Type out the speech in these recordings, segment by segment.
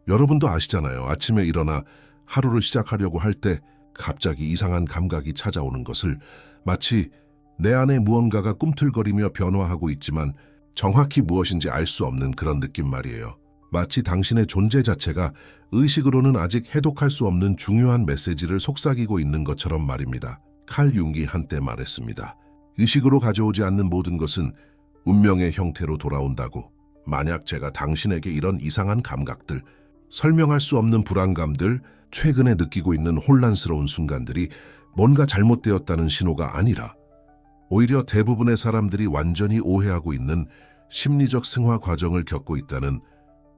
여러분도 아시잖아요. 아침에 일어나 하루를 시작하려고 할 때 갑자기 이상한 감각이 찾아오는 것을, 마치 내 안에 무언가가 꿈틀거리며 변화하고 있지만 정확히 무엇인지 알 수 없는 그런 느낌 말이에요. 마치 당신의 존재 자체가 의식으로는 아직 해독할 수 없는 중요한 메시지를 속삭이고 있는 것처럼 말입니다. 칼 융이 한때 말했습니다. 의식으로 가져오지 않는 모든 것은 운명의 형태로 돌아온다고. 만약 제가 당신에게 이런 이상한 감각들, 설명할 수 없는 불안감들, 최근에 느끼고 있는 혼란스러운 순간들이 뭔가 잘못되었다는 신호가 아니라 오히려 대부분의 사람들이 완전히 오해하고 있는 심리적 승화 과정을 겪고 있다는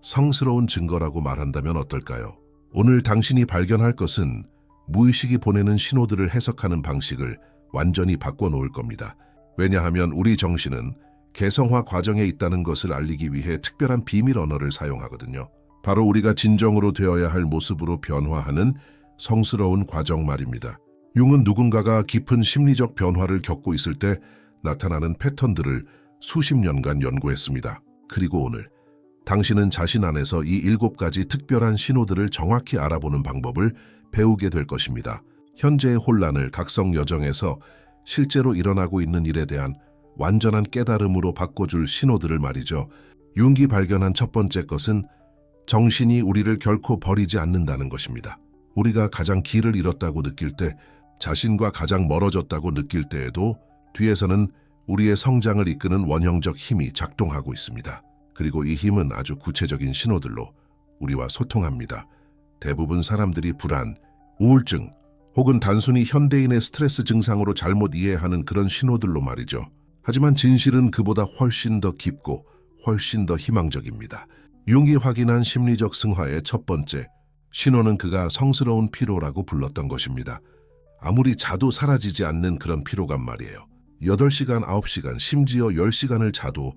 성스러운 증거라고 말한다면 어떨까요? 오늘 당신이 발견할 것은 무의식이 보내는 신호들을 해석하는 방식을 완전히 바꿔놓을 겁니다. 왜냐하면 우리 정신은 개성화 과정에 있다는 것을 알리기 위해 특별한 비밀 언어를 사용하거든요. 바로 우리가 진정으로 되어야 할 모습으로 변화하는 성스러운 과정 말입니다. 융은 누군가가 깊은 심리적 변화를 겪고 있을 때 나타나는 패턴들을 수십 년간 연구했습니다. 그리고 오늘 당신은 자신 안에서 이 7가지 특별한 신호들을 정확히 알아보는 방법을 배우게 될 것입니다. 현재의 혼란을 각성 여정에서 실제로 일어나고 있는 일에 대한 완전한 깨달음으로 바꿔줄 신호들을 말이죠. 융이 발견한 첫 번째 것은 정신이 우리를 결코 버리지 않는다는 것입니다. 우리가 가장 길을 잃었다고 느낄 때, 자신과 가장 멀어졌다고 느낄 때에도 뒤에서는 우리의 성장을 이끄는 원형적 힘이 작동하고 있습니다. 그리고 이 힘은 아주 구체적인 신호들로 우리와 소통합니다. 대부분 사람들이 불안, 우울증 혹은 단순히 현대인의 스트레스 증상으로 잘못 이해하는 그런 신호들로 말이죠. 하지만 진실은 그보다 훨씬 더 깊고 훨씬 더 희망적입니다. 융이 확인한 심리적 승화의 첫 번째 신호는 그가 성스러운 피로라고 불렀던 것입니다. 아무리 자도 사라지지 않는 그런 피로감 말이에요. 8시간, 9시간, 심지어 10시간을 자도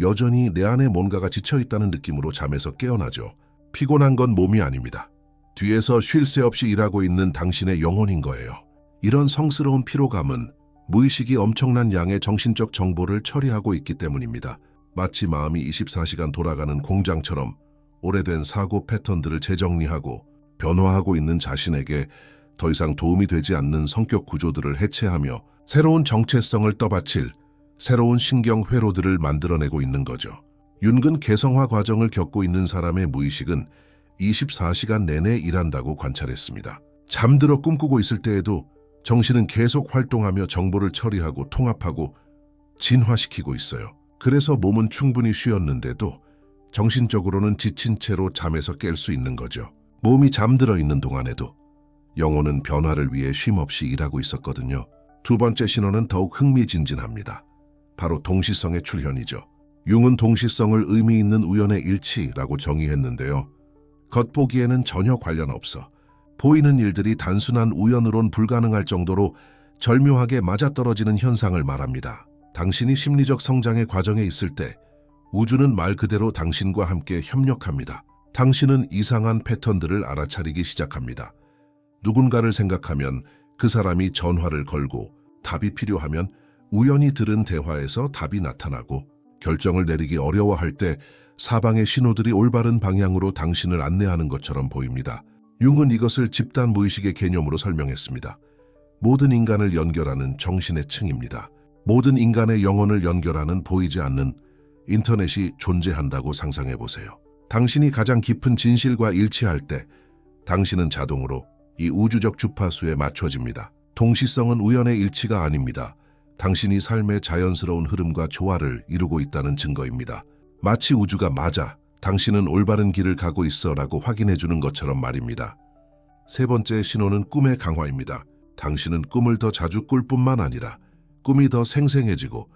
여전히 내 안에 뭔가가 지쳐있다는 느낌으로 잠에서 깨어나죠. 피곤한 건 몸이 아닙니다. 뒤에서 쉴 새 없이 일하고 있는 당신의 영혼인 거예요. 이런 성스러운 피로감은 무의식이 엄청난 양의 정신적 정보를 처리하고 있기 때문입니다. 마치 마음이 24시간 돌아가는 공장처럼 오래된 사고 패턴들을 재정리하고 변화하고 있는 자신에게 더 이상 도움이 되지 않는 성격 구조들을 해체하며 새로운 정체성을 떠받칠 새로운 신경 회로들을 만들어내고 있는 거죠. 융은 개성화 과정을 겪고 있는 사람의 무의식은 24시간 내내 일한다고 관찰했습니다. 잠들어 꿈꾸고 있을 때에도 정신은 계속 활동하며 정보를 처리하고 통합하고 진화시키고 있어요. 그래서 몸은 충분히 쉬었는데도 정신적으로는 지친 채로 잠에서 깰 수 있는 거죠. 몸이 잠들어 있는 동안에도 영혼은 변화를 위해 쉼없이 일하고 있었거든요. 두 번째 신호는 더욱 흥미진진합니다. 바로 동시성의 출현이죠. 융은 동시성을 의미 있는 우연의 일치라고 정의했는데요. 겉보기에는 전혀 관련 없어 보이는 일들이 단순한 우연으론 불가능할 정도로 절묘하게 맞아떨어지는 현상을 말합니다. 당신이 심리적 성장의 과정에 있을 때 우주는 말 그대로 당신과 함께 협력합니다. 당신은 이상한 패턴들을 알아차리기 시작합니다. 누군가를 생각하면 그 사람이 전화를 걸고, 답이 필요하면 우연히 들은 대화에서 답이 나타나고, 결정을 내리기 어려워할 때 사방의 신호들이 올바른 방향으로 당신을 안내하는 것처럼 보입니다. 융은 이것을 집단 무의식의 개념으로 설명했습니다. 모든 인간을 연결하는 정신의 층입니다. 모든 인간의 영혼을 연결하는 보이지 않는 인터넷이 존재한다고 상상해보세요. 당신이 가장 깊은 진실과 일치할 때 당신은 자동으로 이 우주적 주파수에 맞춰집니다. 동시성은 우연의 일치가 아닙니다. 당신이 삶의 자연스러운 흐름과 조화를 이루고 있다는 증거입니다. 마치 우주가 맞아, 당신은 올바른 길을 가고 있어 라고 확인해주는 것처럼 말입니다. 세 번째 신호는 꿈의 강화입니다. 당신은 꿈을 더 자주 꿀 뿐만 아니라 꿈이 더 생생해지고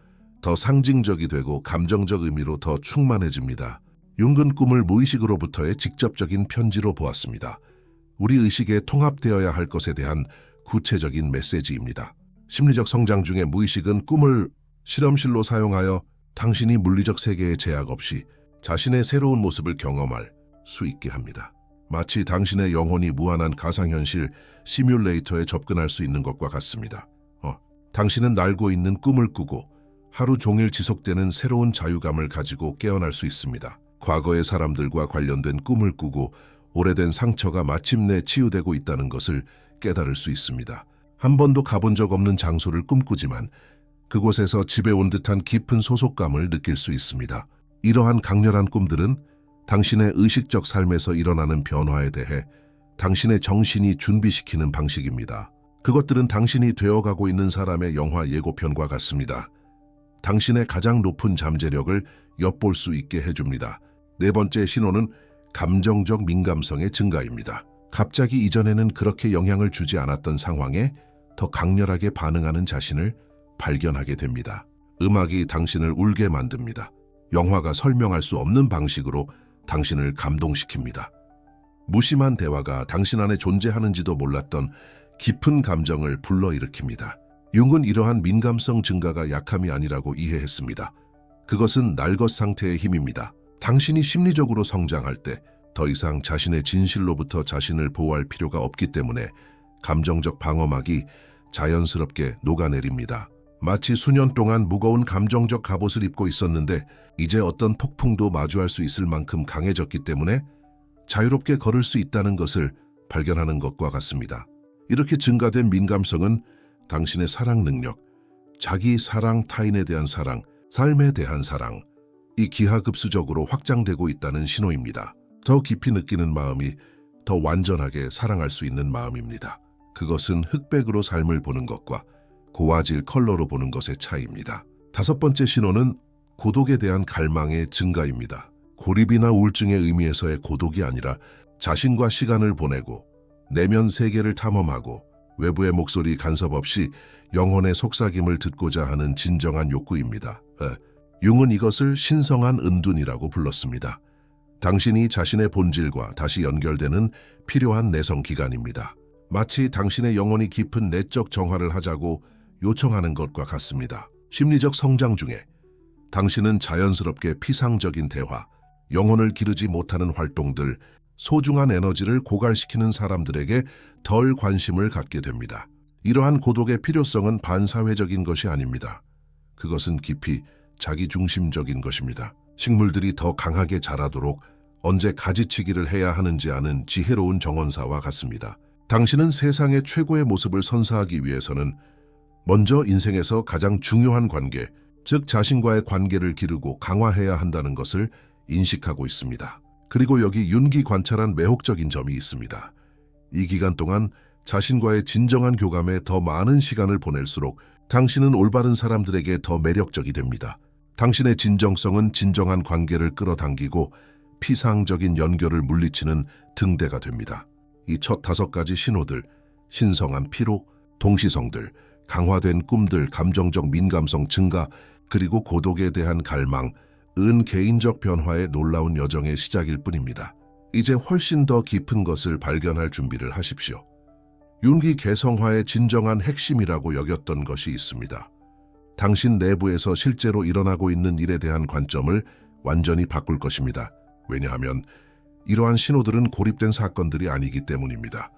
더 상징적이 되고 감정적 의미로 더 충만해집니다. 융은 꿈을 무의식으로부터의 직접적인 편지로 보았습니다. 우리 의식에 통합되어야 할 것에 대한 구체적인 메시지입니다. 심리적 성장 중에 무의식은 꿈을 실험실로 사용하여 당신이 물리적 세계의 제약 없이 자신의 새로운 모습을 경험할 수 있게 합니다. 마치 당신의 영혼이 무한한 가상현실 시뮬레이터에 접근할 수 있는 것과 같습니다. 당신은 날고 있는 꿈을 꾸고 하루 종일 지속되는 새로운 자유감을 가지고 깨어날 수 있습니다. 과거의 사람들과 관련된 꿈을 꾸고 오래된 상처가 마침내 치유되고 있다는 것을 깨달을 수 있습니다. 한 번도 가본 적 없는 장소를 꿈꾸지만 그곳에서 집에 온 듯한 깊은 소속감을 느낄 수 있습니다. 이러한 강렬한 꿈들은 당신의 의식적 삶에서 일어나는 변화에 대해 당신의 정신이 준비시키는 방식입니다. 그것들은 당신이 되어가고 있는 사람의 영화 예고편과 같습니다. 당신의 가장 높은 잠재력을 엿볼 수 있게 해줍니다. 네 번째 신호는 감정적 민감성의 증가입니다. 갑자기 이전에는 그렇게 영향을 주지 않았던 상황에 더 강렬하게 반응하는 자신을 발견하게 됩니다. 음악이 당신을 울게 만듭니다. 영화가 설명할 수 없는 방식으로 당신을 감동시킵니다. 무심한 대화가 당신 안에 존재하는지도 몰랐던 깊은 감정을 불러일으킵니다. 융은 이러한 민감성 증가가 약함이 아니라고 이해했습니다. 그것은 날것 상태의 힘입니다. 당신이 심리적으로 성장할 때 더 이상 자신의 진실로부터 자신을 보호할 필요가 없기 때문에 감정적 방어막이 자연스럽게 녹아내립니다. 마치 수년 동안 무거운 감정적 갑옷을 입고 있었는데 이제 어떤 폭풍도 마주할 수 있을 만큼 강해졌기 때문에 자유롭게 걸을 수 있다는 것을 발견하는 것과 같습니다. 이렇게 증가된 민감성은 당신의 사랑 능력, 자기 사랑, 타인에 대한 사랑, 삶에 대한 사랑, 이 기하급수적으로 확장되고 있다는 신호입니다. 더 깊이 느끼는 마음이 더 완전하게 사랑할 수 있는 마음입니다. 그것은 흑백으로 삶을 보는 것과 고화질 컬러로 보는 것의 차이입니다. 다섯 번째 신호는 고독에 대한 갈망의 증가입니다. 고립이나 우울증의 의미에서의 고독이 아니라 자신과 시간을 보내고 내면 세계를 탐험하고 외부의 목소리 간섭 없이 영혼의 속삭임을 듣고자 하는 진정한 욕구입니다. 융은 이것을 신성한 은둔이라고 불렀습니다. 당신이 자신의 본질과 다시 연결되는 필요한 내성 기간입니다. 마치 당신의 영혼이 깊은 내적 정화를 하자고 요청하는 것과 같습니다. 심리적 성장 중에 당신은 자연스럽게 피상적인 대화, 영혼을 기르지 못하는 활동들, 소중한 에너지를 고갈시키는 사람들에게 덜 관심을 갖게 됩니다. 이러한 고독의 필요성은 반사회적인 것이 아닙니다. 그것은 깊이 자기중심적인 것입니다. 식물들이 더 강하게 자라도록 언제 가지치기를 해야 하는지 아는 지혜로운 정원사와 같습니다. 당신은 세상의 최고의 모습을 선사하기 위해서는 먼저 인생에서 가장 중요한 관계, 즉 자신과의 관계를 기르고 강화해야 한다는 것을 인식하고 있습니다. 그리고 여기 윤기 관찰한 매혹적인 점이 있습니다. 이 기간 동안 자신과의 진정한 교감에 더 많은 시간을 보낼수록 당신은 올바른 사람들에게 더 매력적이 됩니다. 당신의 진정성은 진정한 관계를 끌어당기고 피상적인 연결을 물리치는 등대가 됩니다. 이 첫 5가지 신호들, 신성한 피로, 동시성들, 강화된 꿈들, 감정적 민감성 증가, 그리고 고독에 대한 갈망, 은 개인적 변화의 놀라운 여정의 시작일 뿐입니다. 이제 훨씬 더 깊은 것을 발견할 준비를 하십시오. 윤기 개성화의 진정한 핵심이라고 여겼던 것이 있습니다. 당신 내부에서 실제로 일어나고 있는 일에 대한 관점을 완전히 바꿀 것입니다. 왜냐하면 이러한 신호들은 고립된 사건들이 아니기 때문입니다.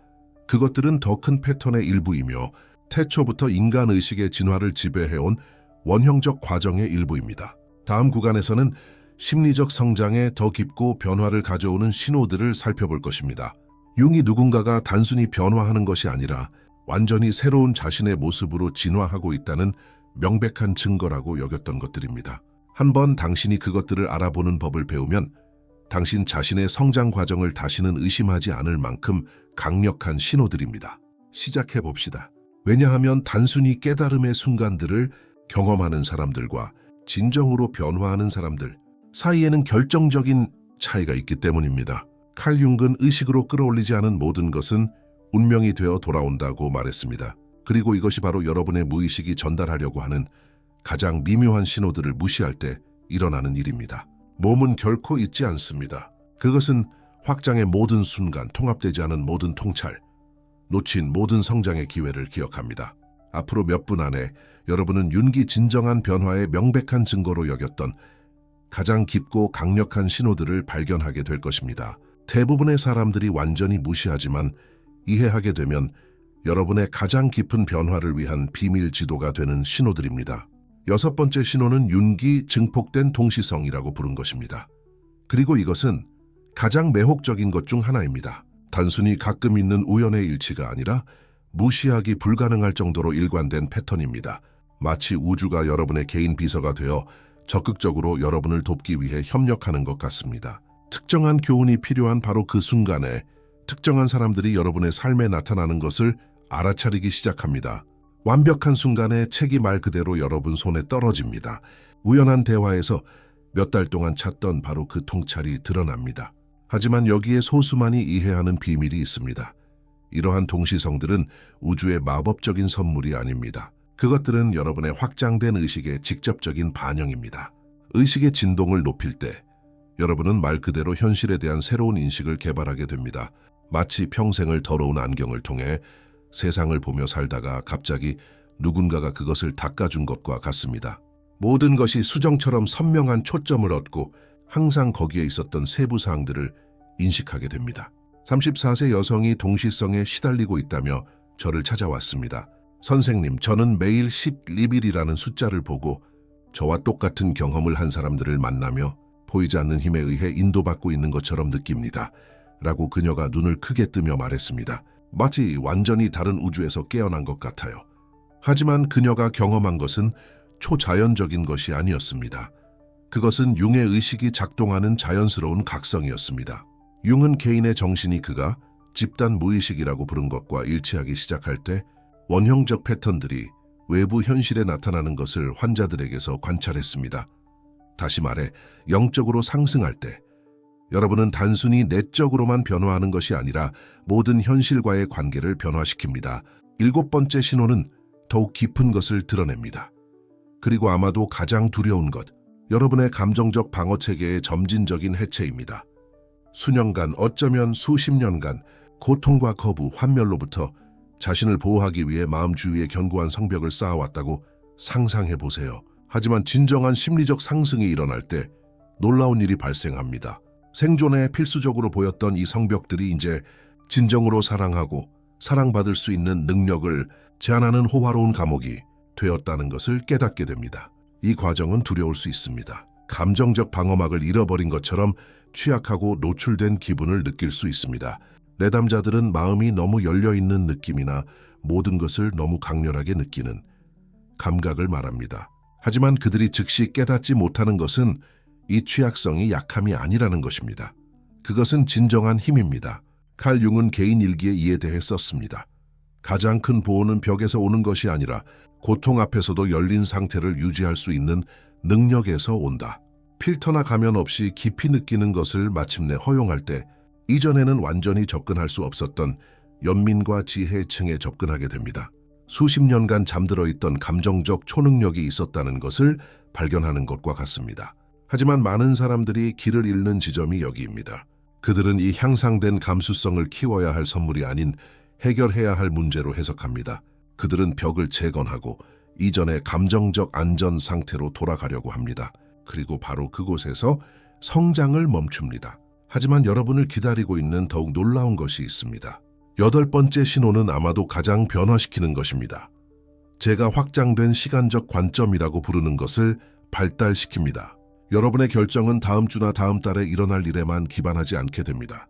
그것들은 더 큰 패턴의 일부이며 태초부터 인간의식의 진화를 지배해온 원형적 과정의 일부입니다. 다음 구간에서는 심리적 성장에 더 깊고 변화를 가져오는 신호들을 살펴볼 것입니다. 융이 누군가가 단순히 변화하는 것이 아니라 완전히 새로운 자신의 모습으로 진화하고 있다는 명백한 증거라고 여겼던 것들입니다. 한번 당신이 그것들을 알아보는 법을 배우면 당신 자신의 성장 과정을 다시는 의심하지 않을 만큼 강력한 신호들입니다. 시작해 봅시다. 왜냐하면 단순히 깨달음의 순간들을 경험하는 사람들과 진정으로 변화하는 사람들 사이에는 결정적인 차이가 있기 때문입니다. 칼 융은 의식으로 끌어올리지 않은 모든 것은 운명이 되어 돌아온다고 말했습니다. 그리고 이것이 바로 여러분의 무의식이 전달하려고 하는 가장 미묘한 신호들을 무시할 때 일어나는 일입니다. 몸은 결코 잊지 않습니다. 그것은 확장의 모든 순간, 통합되지 않은 모든 통찰, 놓친 모든 성장의 기회를 기억합니다. 앞으로 몇 분 안에 여러분은 윤기 진정한 변화의 명백한 증거로 여겼던 가장 깊고 강력한 신호들을 발견하게 될 것입니다. 대부분의 사람들이 완전히 무시하지만 이해하게 되면 여러분의 가장 깊은 변화를 위한 비밀 지도가 되는 신호들입니다. 6번째 신호는 윤기 증폭된 동시성이라고 부른 것입니다. 그리고 이것은 가장 매혹적인 것 중 하나입니다. 단순히 가끔 있는 우연의 일치가 아니라 무시하기 불가능할 정도로 일관된 패턴입니다. 마치 우주가 여러분의 개인 비서가 되어 적극적으로 여러분을 돕기 위해 협력하는 것 같습니다. 특정한 교훈이 필요한 바로 그 순간에 특정한 사람들이 여러분의 삶에 나타나는 것을 알아차리기 시작합니다. 완벽한 순간에 책이 말 그대로 여러분 손에 떨어집니다. 우연한 대화에서 몇 달 동안 찾던 바로 그 통찰이 드러납니다. 하지만 여기에 소수만이 이해하는 비밀이 있습니다. 이러한 동시성들은 우주의 마법적인 선물이 아닙니다. 그것들은 여러분의 확장된 의식의 직접적인 반영입니다. 의식의 진동을 높일 때 여러분은 말 그대로 현실에 대한 새로운 인식을 개발하게 됩니다. 마치 평생을 더러운 안경을 통해 세상을 보며 살다가 갑자기 누군가가 그것을 닦아준 것과 같습니다. 모든 것이 수정처럼 선명한 초점을 얻고 항상 거기에 있었던 세부 사항들을 인식하게 됩니다. 34세 여성이 동시성에 시달리고 있다며 저를 찾아왔습니다. 선생님, 저는 매일 11일이라는 숫자를 보고 저와 똑같은 경험을 한 사람들을 만나며 보이지 않는 힘에 의해 인도받고 있는 것처럼 느낍니다. 라고 그녀가 눈을 크게 뜨며 말했습니다. 마치 완전히 다른 우주에서 깨어난 것 같아요. 하지만 그녀가 경험한 것은 초자연적인 것이 아니었습니다. 그것은 융의 의식이 작동하는 자연스러운 각성이었습니다. 융은 개인의 정신이 그가 집단 무의식이라고 부른 것과 일치하기 시작할 때 원형적 패턴들이 외부 현실에 나타나는 것을 환자들에게서 관찰했습니다. 다시 말해 영적으로 상승할 때 여러분은 단순히 내적으로만 변화하는 것이 아니라 모든 현실과의 관계를 변화시킵니다. 7번째 신호는 더욱 깊은 것을 드러냅니다. 그리고 아마도 가장 두려운 것, 여러분의 감정적 방어체계의 점진적인 해체입니다. 수년간, 어쩌면 수십 년간 고통과 거부, 환멸로부터 자신을 보호하기 위해 마음 주위에 견고한 성벽을 쌓아왔다고 상상해 보세요. 하지만 진정한 심리적 상승이 일어날 때 놀라운 일이 발생합니다. 생존에 필수적으로 보였던 이 성벽들이 이제 진정으로 사랑하고 사랑받을 수 있는 능력을 제한하는 호화로운 감옥이 되었다는 것을 깨닫게 됩니다. 이 과정은 두려울 수 있습니다. 감정적 방어막을 잃어버린 것처럼 취약하고 노출된 기분을 느낄 수 있습니다. 내담자들은 마음이 너무 열려있는 느낌이나 모든 것을 너무 강렬하게 느끼는 감각을 말합니다. 하지만 그들이 즉시 깨닫지 못하는 것은 이 취약성이 약함이 아니라는 것입니다. 그것은 진정한 힘입니다. 칼 융은 개인 일기에 이에 대해 썼습니다. 가장 큰 보호는 벽에서 오는 것이 아니라 고통 앞에서도 열린 상태를 유지할 수 있는 능력에서 온다. 필터나 가면 없이 깊이 느끼는 것을 마침내 허용할 때 이전에는 완전히 접근할 수 없었던 연민과 지혜층에 접근하게 됩니다. 수십 년간 잠들어 있던 감정적 초능력이 있었다는 것을 발견하는 것과 같습니다. 하지만 많은 사람들이 길을 잃는 지점이 여기입니다. 그들은 이 향상된 감수성을 키워야 할 선물이 아닌 해결해야 할 문제로 해석합니다. 그들은 벽을 재건하고 이전의 감정적 안전 상태로 돌아가려고 합니다. 그리고 바로 그곳에서 성장을 멈춥니다. 하지만 여러분을 기다리고 있는 더욱 놀라운 것이 있습니다. 8번째 신호는 아마도 가장 변화시키는 것입니다. 제가 확장된 시간적 관점이라고 부르는 것을 발달시킵니다. 여러분의 결정은 다음 주나 다음 달에 일어날 일에만 기반하지 않게 됩니다.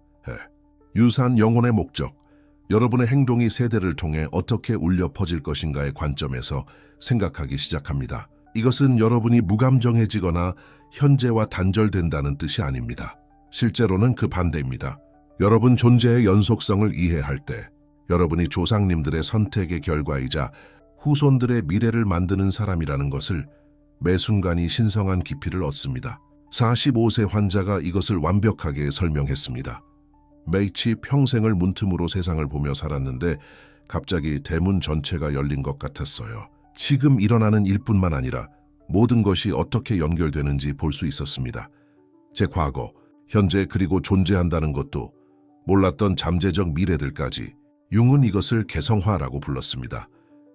유산 영혼의 목적, 여러분의 행동이 세대를 통해 어떻게 울려 퍼질 것인가의 관점에서 생각하기 시작합니다. 이것은 여러분이 무감정해지거나 현재와 단절된다는 뜻이 아닙니다. 실제로는 그 반대입니다. 여러분 존재의 연속성을 이해할 때 여러분이 조상님들의 선택의 결과이자 후손들의 미래를 만드는 사람이라는 것을 매 순간이 신성한 깊이를 얻습니다. 45세 환자가 이것을 완벽하게 설명했습니다. 매치 평생을 문틈으로 세상을 보며 살았는데 갑자기 대문 전체가 열린 것 같았어요. 지금 일어나는 일뿐만 아니라 모든 것이 어떻게 연결되는지 볼 수 있었습니다. 제 과거, 현재 그리고 존재한다는 것도 몰랐던 잠재적 미래들까지 융은 이것을 개성화라고 불렀습니다.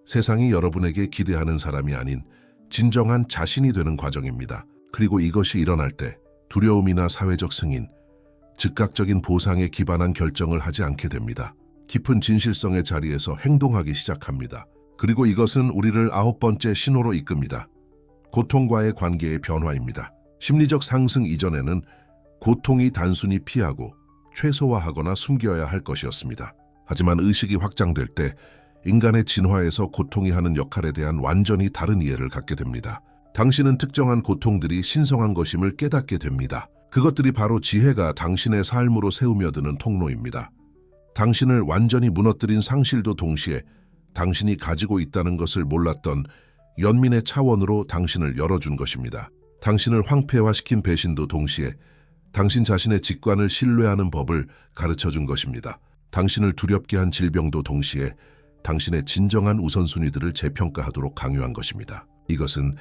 세상이 여러분에게 기대하는 사람이 아닌 진정한 자신이 되는 과정입니다. 그리고 이것이 일어날 때 두려움이나 사회적 승인, 즉각적인 보상에 기반한 결정을 하지 않게 됩니다. 깊은 진실성의 자리에서 행동하기 시작합니다. 그리고 이것은 우리를 9번째 신호로 이끕니다. 고통과의 관계의 변화입니다. 심리적 상승 이전에는 고통이 단순히 피하고 최소화하거나 숨겨야 할 것이었습니다. 하지만 의식이 확장될 때 인간의 진화에서 고통이 하는 역할에 대한 완전히 다른 이해를 갖게 됩니다. 당신은 특정한 고통들이 신성한 것임을 깨닫게 됩니다. 그것들이 바로 지혜가 당신의 삶으로 세우며 드는 통로입니다. 당신을 완전히 무너뜨린 상실도 동시에 당신이 가지고 있다는 것을 몰랐던 연민의 차원으로 당신을 열어준 것입니다. 당신을 황폐화시킨 배신도 동시에 당신 자신의 직관을 신뢰하는 법을 가르쳐준 것입니다. 당신을 두렵게 한 질병도 동시에 당신의 진정한 우선순위들을 재평가하도록 강요한 것입니다. 이것은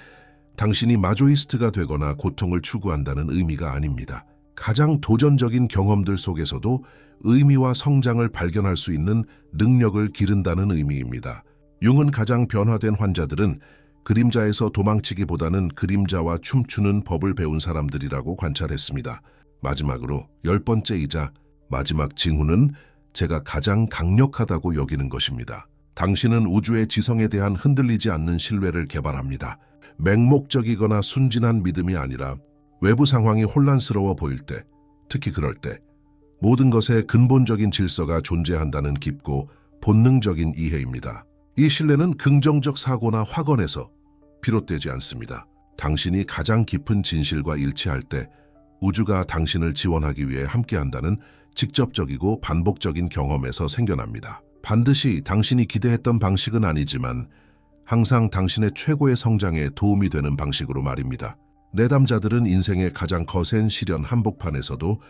당신이 마조이스트가 되거나 고통을 추구한다는 의미가 아닙니다. 가장 도전적인 경험들 속에서도 의미와 성장을 발견할 수 있는 능력을 기른다는 의미입니다. 융은 가장 변화된 환자들은 그림자에서 도망치기보다는 그림자와 춤추는 법을 배운 사람들이라고 관찰했습니다. 마지막으로 10번째이자 마지막 징후는 제가 가장 강력하다고 여기는 것입니다. 당신은 우주의 지성에 대한 흔들리지 않는 신뢰를 개발합니다. 맹목적이거나 순진한 믿음이 아니라 외부 상황이 혼란스러워 보일 때, 특히 그럴 때 모든 것에 근본적인 질서가 존재한다는 깊고 본능적인 이해입니다. 이 신뢰는 긍정적 사고나 확언에서 비롯되지 않습니다. 당신이 가장 깊은 진실과 일치할 때 우주가 당신을 지원하기 위해 함께한다는 직접적이고 반복적인 경험에서 생겨납니다. 반드시 당신이 기대했던 방식은 아니지만 항상 당신의 최고의 성장에 도움이 되는 방식으로 말입니다. 내담자들은 인생의 가장 거센 시련 한복판에서도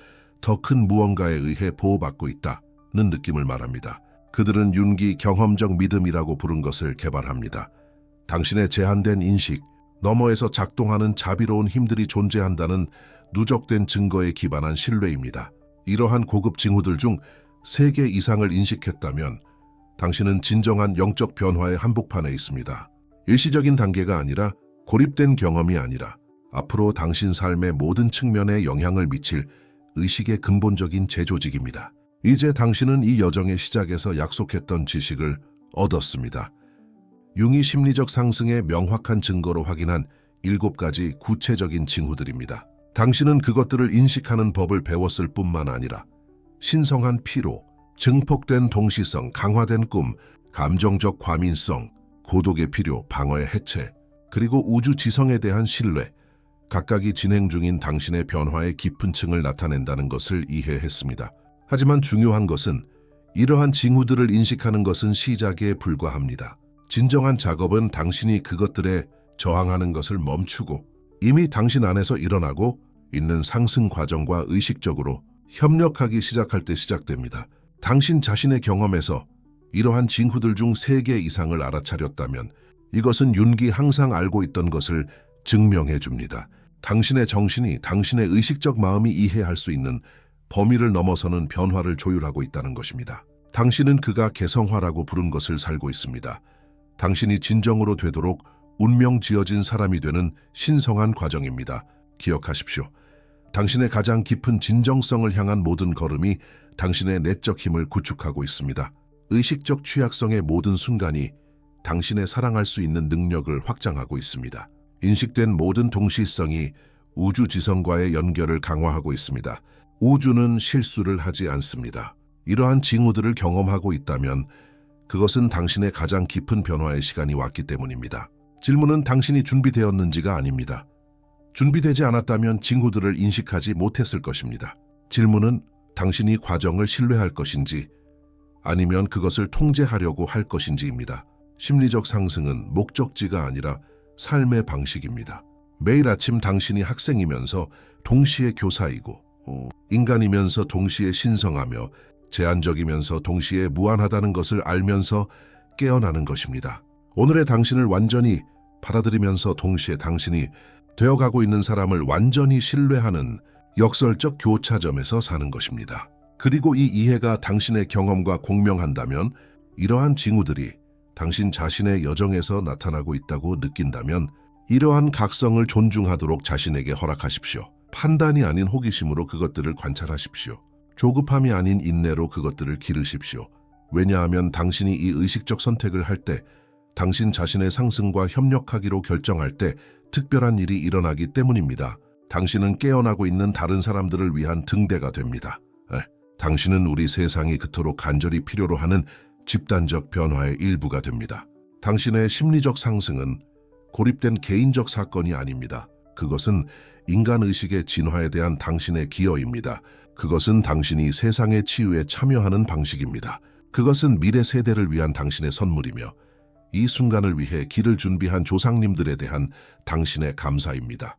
더 큰 무언가에 의해 보호받고 있다는 느낌을 말합니다. 그들은 윤기 경험적 믿음이라고 부른 것을 개발합니다. 당신의 제한된 인식 너머에서 작동하는 자비로운 힘들이 존재한다는 누적된 증거에 기반한 신뢰입니다. 이러한 고급 징후들 중 3개 이상을 인식했다면 당신은 진정한 영적 변화의 한복판에 있습니다. 일시적인 단계가 아니라 고립된 경험이 아니라 앞으로 당신 삶의 모든 측면에 영향을 미칠 의식의 근본적인 재조직입니다. 이제 당신은 이 여정의 시작에서 약속했던 지식을 얻었습니다. 융이 심리적 상승의 명확한 증거로 확인한 7가지 구체적인 징후들입니다. 당신은 그것들을 인식하는 법을 배웠을 뿐만 아니라 신성한 피로, 증폭된 동시성, 강화된 꿈, 감정적 과민성, 고독의 필요, 방어의 해체, 그리고 우주 지성에 대한 신뢰, 각각이 진행 중인 당신의 변화의 깊은 층을 나타낸다는 것을 이해했습니다. 하지만 중요한 것은 이러한 징후들을 인식하는 것은 시작에 불과합니다. 진정한 작업은 당신이 그것들에 저항하는 것을 멈추고 이미 당신 안에서 일어나고 있는 상승 과정과 의식적으로 협력하기 시작할 때 시작됩니다. 당신 자신의 경험에서 이러한 징후들 중 3개 이상을 알아차렸다면 이것은 윤기 항상 알고 있던 것을 증명해 줍니다. 당신의 정신이 당신의 의식적 마음이 이해할 수 있는 범위를 넘어서는 변화를 조율하고 있다는 것입니다. 당신은 그가 개성화라고 부른 것을 살고 있습니다. 당신이 진정으로 되도록 운명 지어진 사람이 되는 신성한 과정입니다. 기억하십시오. 당신의 가장 깊은 진정성을 향한 모든 걸음이 당신의 내적 힘을 구축하고 있습니다. 의식적 취약성의 모든 순간이 당신의 사랑할 수 있는 능력을 확장하고 있습니다. 인식된 모든 동시성이 우주 지성과의 연결을 강화하고 있습니다. 우주는 실수를 하지 않습니다. 이러한 징후들을 경험하고 있다면 그것은 당신의 가장 깊은 변화의 시간이 왔기 때문입니다. 질문은 당신이 준비되었는지가 아닙니다. 준비되지 않았다면 징후들을 인식하지 못했을 것입니다. 질문은 당신이 과정을 신뢰할 것인지 아니면 그것을 통제하려고 할 것인지입니다. 심리적 상승은 목적지가 아니라 삶의 방식입니다. 매일 아침 당신이 학생이면서 동시에 교사이고 인간이면서 동시에 신성하며 제한적이면서 동시에 무한하다는 것을 알면서 깨어나는 것입니다. 오늘의 당신을 완전히 받아들이면서 동시에 당신이 되어가고 있는 사람을 완전히 신뢰하는 역설적 교차점에서 사는 것입니다. 그리고 이 이해가 당신의 경험과 공명한다면 이러한 징후들이 당신 자신의 여정에서 나타나고 있다고 느낀다면 이러한 각성을 존중하도록 자신에게 허락하십시오. 판단이 아닌 호기심으로 그것들을 관찰하십시오. 조급함이 아닌 인내로 그것들을 기르십시오. 왜냐하면 당신이 이 의식적 선택을 할 때 당신 자신의 상승과 협력하기로 결정할 때 특별한 일이 일어나기 때문입니다. 당신은 깨어나고 있는 다른 사람들을 위한 등대가 됩니다. 당신은 우리 세상이 그토록 간절히 필요로 하는 집단적 변화의 일부가 됩니다. 당신의 심리적 상승은 고립된 개인적 사건이 아닙니다. 그것은 인간의식의 진화에 대한 당신의 기여입니다. 그것은 당신이 세상의 치유에 참여하는 방식입니다. 그것은 미래 세대를 위한 당신의 선물이며 이 순간을 위해 길을 준비한 조상님들에 대한 당신의 감사입니다.